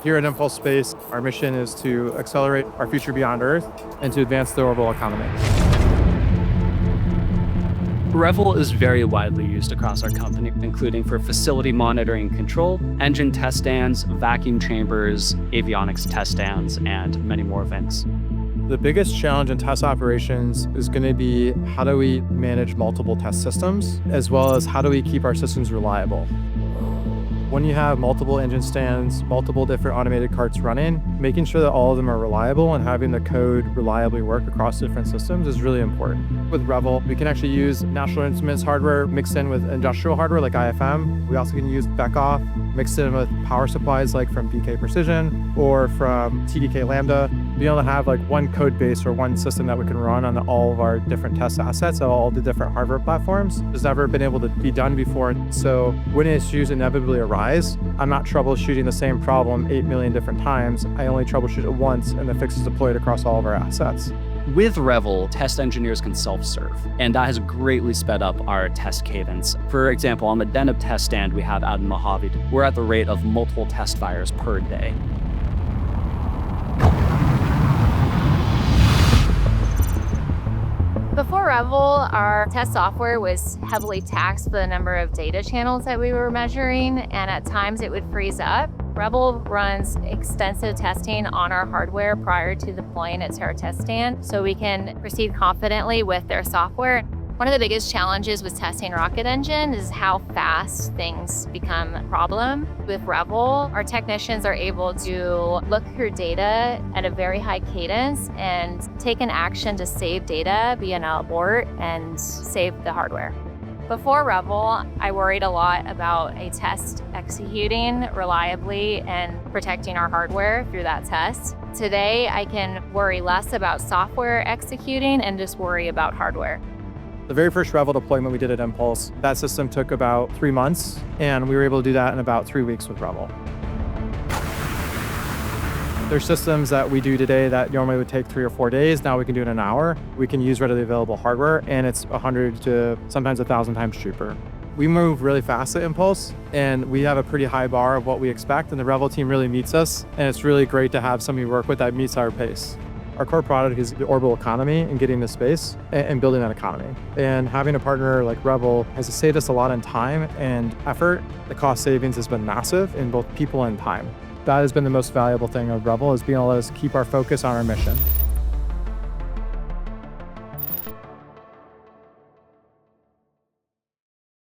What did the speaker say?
Here at Impulse Space, our mission is to accelerate our future beyond Earth and to advance the orbital economy. Revel is very widely used across our company, including for facility monitoring and control, engine test stands, vacuum chambers, avionics test stands, and many more things. The biggest challenge in test operations is going to be how do we manage multiple test systems, as well as how do we keep our systems reliable. When you have multiple engine stands, multiple different automated carts running, making sure that all of them are reliable and having the code reliably work across different systems is really important. With Revel, we can actually use National Instruments hardware mixed in with industrial hardware like IFM. We also can use Beckhoff mixed in with power supplies like from BK Precision or from TDK Lambda. Being able to have like one code base or one system that we can run on all of our different test assets of all the different hardware platforms has never been able to be done before. So when issues inevitably arise, I'm not troubleshooting the same problem 8 million different times. I only troubleshoot it once and the fix is deployed across all of our assets. With Revel, test engineers can self-serve, and that has greatly sped up our test cadence. For example, on the Deneb test stand we have out in Mojave, we're at the rate of multiple test fires per day. Before Revel, our test software was heavily taxed with the number of data channels that we were measuring, and at times it would freeze up. Revel runs extensive testing on our hardware prior to deploying it to our test stand, so we can proceed confidently with their software. One of the biggest challenges with testing rocket engine is how fast things become a problem. With Revel, our technicians are able to look through data at a very high cadence and take an action to save data via an abort and save the hardware. Before Revel, I worried a lot about a test executing reliably and protecting our hardware through that test. Today, I can worry less about software executing and just worry about hardware. The very first Revel deployment we did at Impulse, that system took about 3 months, and we were able to do that in about 3 weeks with Revel. There's systems that we do today that normally would take 3 or 4 days. Now we can do it in an hour. We can use readily available hardware, and it's 100 to sometimes 1,000 times cheaper. We move really fast at Impulse, and we have a pretty high bar of what we expect, and the Revel team really meets us, and it's really great to have somebody we work with that meets our pace. Our core product is the orbital economy and getting to space and building that economy. And having a partner like Revel has saved us a lot in time and effort. The cost savings has been massive in both people and time. That has been the most valuable thing of Revel, is being able to let us keep our focus on our mission.